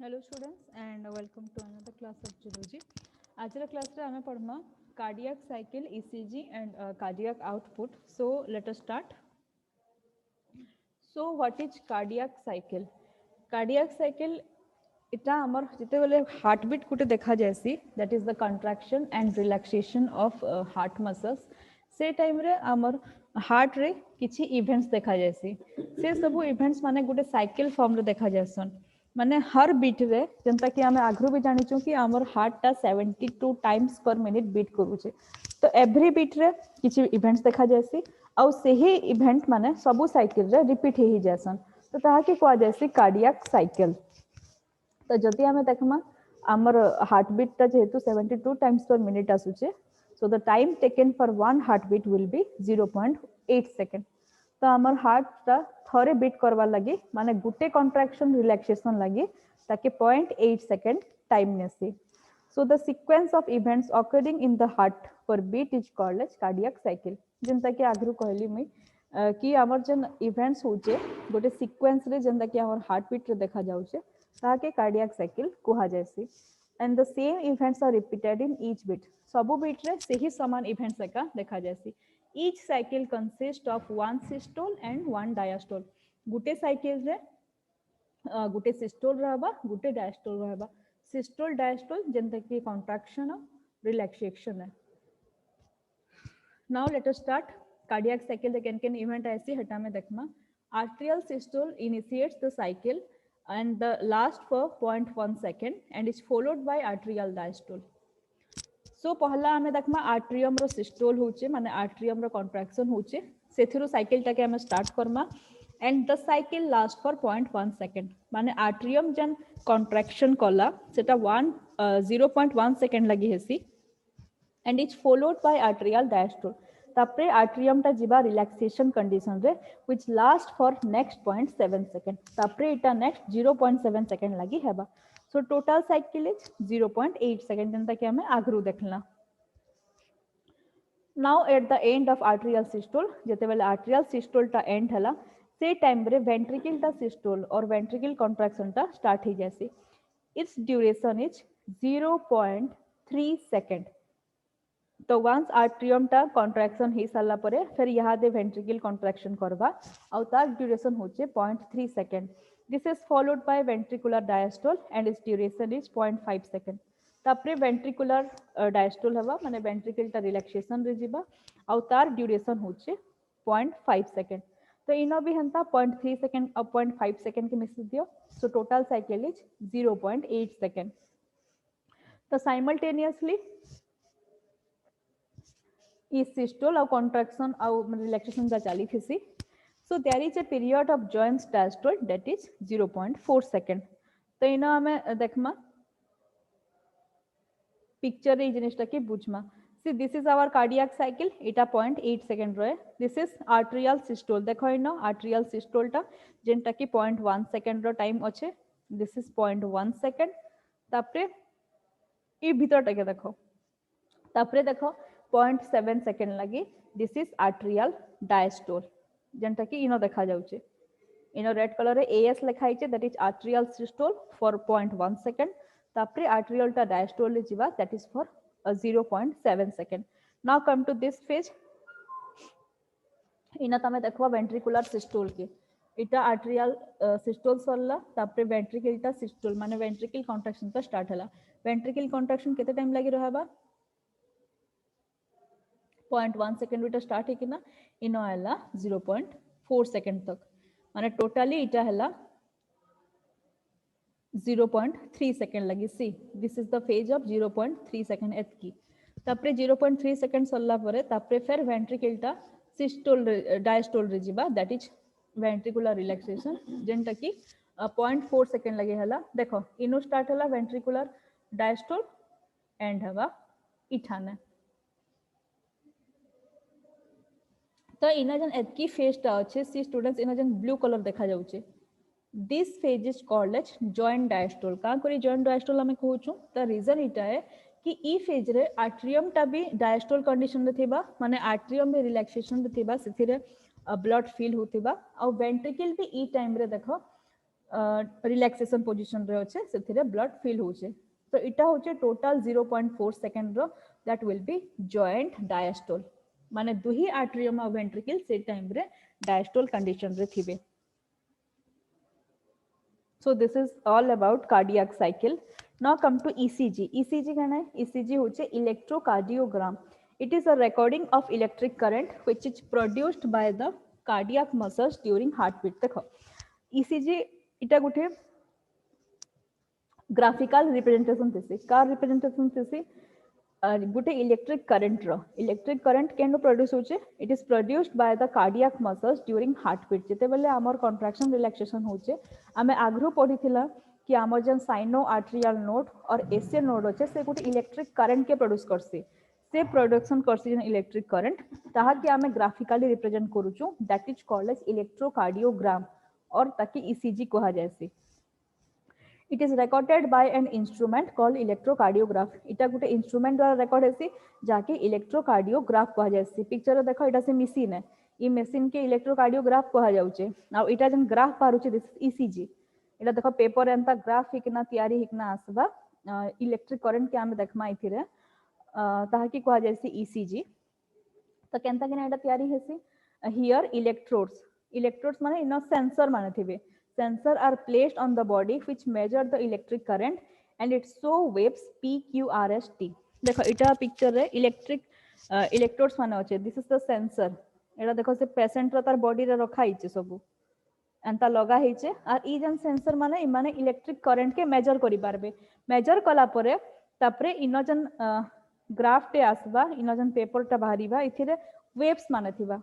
Hello students and welcome to another class of Geology. आज class रे आमे पढ़मा cardiac cycle ECG and cardiac output. So let us start. So what is cardiac cycle? Cardiac cycle इटा हमर जिते बेले heart beat गुटे देखा जायसी that is the contraction and relaxation of heart muscles. से time रे हमर हार्ट रे किछि इवेंट्स देखा जायसी से सब इवेंट्स माने गुटे साइकिल फॉर्म रे देखा जायसन माने हर बीट रे जनता कि आमे आग्रो भी जानि छु कि हमर हार्ट ता 72 टाइम्स पर मिनिट बीट करूचे तो एवरी बीट रे किछि इवेंट्स देखा जायसी आउ सेही इवेंट माने सब साइकिल रे रिपीट ही जायसन तो ताहा कि कोआ जायसी कार्डियक साइकिल तो जदि आमे देखमा आमर हार्ट बीट ता जेहेतु 72 टाइम्स पर मिनिट आसुचे so the time taken for one heartbeat will be 0.8 second तो आमर हार्ट ता थरे बीट करवा लगी माने गुटे कॉन्ट्रैक्शन रिलैक्सेशन लगी ताकि 0.8 सेकंड टाइम नेसी so the sequence of events occurring in the heart per beat is called as cardiac cycle जेंता कि आगरु कहली मुई कि आमर जन इवेंट्स होचे गोटे सीक्वेंस रे जेंता कि आमर हार्ट बीट रे देखा जाउचे ताके कार्डियक साइकिल कुहा जायसी and the same events are repeated in each beat सबु बीट रे सेही समान इवेंट्स एका देखा जायसी each cycle consists of one systole and one diastole Gute cycle रे गुटे सिस्टोल रहबा गुटे डायस्टोल रहबा सिस्टोल डायस्टोल जेंता कि कॉन्ट्रैक्शन और रिलैक्सेशन है now let us start cardiac cycle the can event ऐसी हटा में देखमा arterial systole initiates the cycle and the last for 0.1 second and is followed by arterial diastole so पहला हमें देखमा atrium रो systole होचे माने आर्ट्रियम रो contraction होचे सेथिरो cycle टाके हमें start Karma and the cycle lasts for 0.1 second माने आर्ट्रियम जन कॉन्ट्रैक्शन कला सेटा 0.1 सेकंड लगी हेसी and is followed by arterial diastole तापरे आर्ट्रियम ता जिबा रिलैक्सेशन कंडीशन रे which last for next 0.7 second तापरे इटा next 0.7 second लगी हेबा so total cycle is 0.8 second जंता कि हमें आगरू देखला now at the end of arterial systole जेते बेले arterial systole ता end हला से टाइम रे ventricle ता systole और ventricle contraction ता start ही जैसी its duration is 0.3 second तो वंस आर्ट्रियम टा कॉन्ट्रैक्शन ही साला परे फिर यहाँ दे वेंट्रिकल कॉन्ट्रैक्शन करबा और तार ड्यूरेशन होचे 0.3 second this is followed by ventricular diastole and it's duration is 0.5 second तापरे वेंट्रिकुलर डायस्टोल हवा माने वेंट्रिकल टा रिलैक्सेशन रे जिबा और तार ड्यूरेशन होचे 0.5 सेकंड तो इनो भी हंता 0.3 सेकंड और 0.5 सेकंड के मिस दियो so total cycle is 0.8 second तो साइमल्टेनियसली is systole और contraction और relaxation का चाली थी so there is a period of joint diastole that is 0.4 second तो इना हमें देखमा पिक्चर रे जिनिसटा के बुझमा see this is our cardiac cycle इटा 0.8 second रहे this is arterial systole देखो इना arterial systole टा जेंटा की 0.1 second रो टाइम अच्छे this is 0.1 second तापरे ई भीतर टाके देखो तापरे देखो 0.7 सेकंड लगी दिस इज आर्ट्रियल डायस्टोल जेंटा कि इनो देखा जाउचे इनो रेड कलर रे एएस लिखाई छे that is atrial systole for 0.1 second तापरे आर्ट्रियल टा डायस्टोल ले जिबा that is for 0.7 second now come to this phase इना तमे देखबा वेंट्रिकुलर सिस्टोल के इटा आर्ट्रियल सिस्टोल सरला तापरे वेंट्रिकल टा सिस्टोल माने वेंट्रिकल कॉन्ट्रैक्शन तो स्टार्ट हला वेंट्रिकल कॉन्ट्रैक्शन केते टाइम लागि रहबा 0.1 सेकंड विटा स्टार्ट है कि ना इनो हला 0.4 सेकंड तक माने टोटली इटा हला 0.3 सेकंड लगी सी this is the phase of 0.3 second एतकी तापरे 0.3 सेकंड सरला परे तापरे फिर वेंट्रिकल टा सिस्टोल डायस्टोल रे जिबा दैट इज वेंट्रिकुलर रिलैक्सेशन जेंटा की 0.4 सेकंड लगे हला देखो इनो स्टार्ट हला वेंट्रिकुलर डायस्टोल एंड हवा इठाने तो इना जन एतकी फेज टा अच्छे सी स्टूडेंट्स इना जन ब्लू कलर देखा जाउचे this phase is called as joint diastole का करी जॉइंट डायस्टोल हमें कहूछु त रीजन इटा है कि ई फेज रे आर्ट्रियम टा भी डायस्टोल कंडीशन रे थिबा माने आर्ट्रियम भी रिलैक्सेशन रे थिबा सेथिरे ब्लड फील होतिबा और वेंट्रिकल भी ई टाइम रे देखो रिलैक्सेशन पोजीशन रे अच्छे से ब्लड फिल होचे तो इटा होचे टोटल 0.4 सेकंड रो that will be joint diastole माने दुही आर्ट्रियम और वेंट्रिकल से टाइम रे डायस्टोल कंडीशन रे थिबे. So this is all about cardiac cycle. Now come to ECG. ECG क्या है? ECG होचे electrocardiogram. It is a recording of electric current which is produced by the cardiac muscles during heartbeat. देखो ECG इटा गुटे graphical representation Tessy car representation Tessy गुटे electric current केन produce होचे it is produced by the cardiac muscles during heartbeat जेते बेले हमर contraction relaxation होचे आमे आग्रो पढिथिला कि हमर जन साइनो आर्टरियल नोड और एसियल नोड होचे से गुटे इलेक्ट्रिक करंट के प्रोड्यूस करसी से प्रोडक्शन करसी जन इलेक्ट्रिक करंट ताहा कि आमे ग्राफिकली रिप्रेजेंट करूछु that is called as electrocardiogram और ताकि ईसीजी कहा जायसी. It is recorded by an instrument called electrocardiograph. इटा गुटे इंस्ट्रूमेंट द्वारा रिकॉर्ड हेसी जाके इलेक्ट्रोकार्डियोग्राफ कहा जायसी. पिक्चर देखो इटा से मशीन है ई मशीन के इलेक्ट्रोकार्डियोग्राफ कहा जाउचे. नाउ इटा जन ग्राफ पारुचे दिस ईसीजी इटा देखो पेपर एंता ग्राफ हिकना तयारी हिकना आसबा इलेक्ट्रिक करंट के आमे देखमा इथिरे ताहा कि कहा जायसी ईसीजी. तो केनता किना इटा तयारी हेसी हियर इलेक्ट्रोड्स माने इन सेंसर माने थिबे. Sensor are placed on the body which measure the electric current and it show waves PQRST. देखो इटा पिक्चर रे इलेक्ट्रोड्स माने अछि. This is the sensor. एटा देखो से पेशेंट रो तार बॉडी रे रखा हिचे सब एंता लगा हिचे और ई जन सेंसर माने इ माने इलेक्ट्रिक करंट के मेजर करि पारबे. मेजर कला परे तापरे इन जन ग्राफ टे आसबा इन जन पेपर टा बाहरीबा इथिरे वेव्स माने थिबा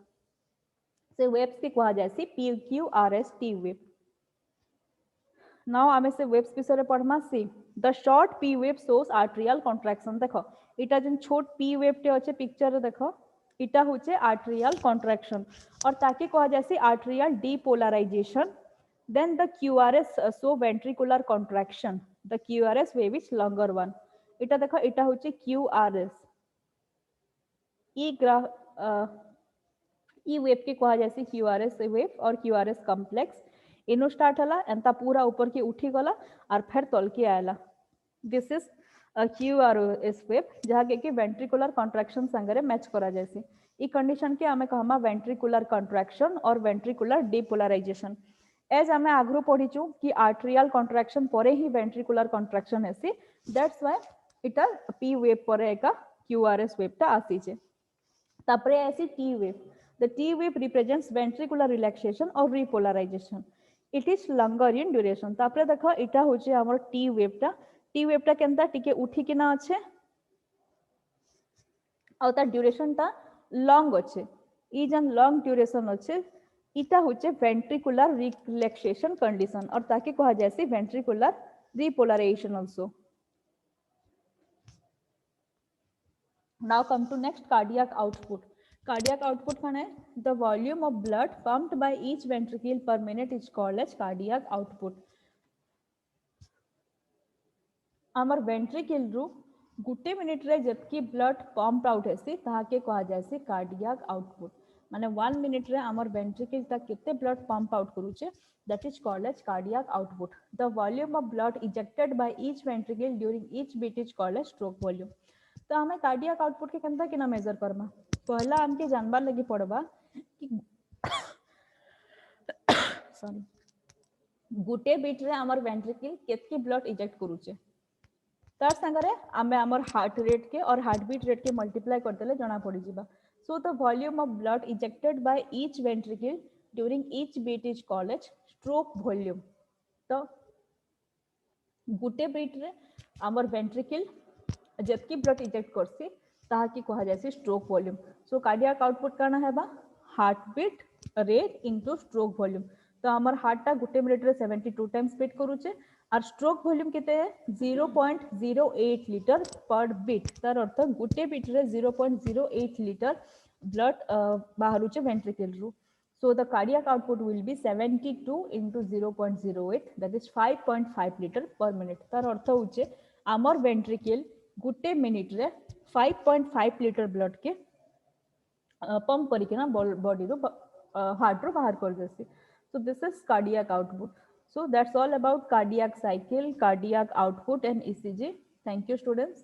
से वेव्स के कहा जायसी PQRST वेव. नाउ आमे से वेव्स विषय रे पढ़मा सी the short P wave shows arterial contraction. देखो इटा जन छोट पी वेव टे अछि पिक्चर रे देखो इटा होचे आर्टरियल कॉन्ट्रैक्शन और ताकि कहा जायसी arterial depolarization. Then the QRS show ventricular contraction. The QRS wave is longer one. इटा देखो इटा होचे क्यूआरएस ई वेव के कहा जायसी क्यूआरएस वेव और क्यूआरएस कॉम्प्लेक्स. इनो स्टार्ट हला एंता पूरा ऊपर के उठी गला और फिर तल के आयला. This is a QRS wave जहा के वेंट्रिकुलर कॉन्ट्रैक्शन संगरे मैच करा जायसी. ई कंडीशन के हमें कहमा वेंट्रिकुलर कॉन्ट्रैक्शन और वेंट्रिकुलर डीपोलराइजेशन. एज हमें आगरो पढिचु कि आर्टरियल कॉन्ट्रैक्शन परे ही वेंट्रिकुलर कॉन्ट्रैक्शन हेसी. दैट्स व्हाई इटा पी वेव परे एका क्यूआरएस वेव ता आसी छे. तापरे ऐसी T wave. The T wave represents ventricular relaxation और repolarization. It is longer in duration. तापरे देखो इटा होचे हमर टी वेव टा केनता टिके उठी किना अच्छे और ता ड्यूरेशन ता लॉन्ग अच्छे. ई जन लॉन्ग ड्यूरेशन अच्छे इटा होचे वेंट्रिकुलर रिलैक्सेशन कंडीशन और ताकि कहा जायसी ventricular repolarization also. Now come to next cardiac output. Cardiac output खाना है the volume of blood pumped by each ventricle per minute is called as cardiac output. आमर ventricle रु गुटे मिनिट रे जबकि blood pump out हेसी ताहा के कहा जायसी cardiac output. माने 1 मिनिट रे आमर ventricle ता केते blood pump out करूचे that is called as cardiac output. The volume of blood ejected by each ventricle during each beat is called as stroke volume. तो हमें कार्डियक आउटपुट के केनता किना मेजर करमा. पहला हमके जानबार लगी पड़बा कि सॉरी गुटे बीट रे हमर वेंट्रिकल केतकी ब्लड इजेक्ट करूचे तार संगरे हमें हमर हार्ट रेट के और हार्ट बीट रेट के मल्टीप्लाई कर देले जना पड़ी जिबा. So the volume of blood ejected by each ventricle during each beat is called as stroke volume. तो गुटे बीट रे हमर वेंट्रिकल जबकि ब्लड इजेक्ट करसी ताहा की कहा जायसी stroke volume. So cardiac output करना है बा heart beat rate into stroke volume. तो हमर हार्ट टा गुटे मिनट रे 72 टाइम्स बीट करूचे और स्ट्रोक वॉल्यूम केते है 0.08 लीटर पर बीट. तार अर्थ गुटे बीट रे 0.08 लीटर ब्लड बाहरुचे वेंट्रिकल रु. So the cardiac output will be 72 into 0.08 that is 5.5 litre पर मिनट. तार अर्थ होचे हमर वेंट्रिकल गुटे मिनिट रे 5.5 लीटर ब्लड के पंप करिके ना बॉडी रो हार्ट रो बाहर कर देसी. So this is cardiac output. So that's all about cardiac cycle, cardiac output and ECG. Thank you, students.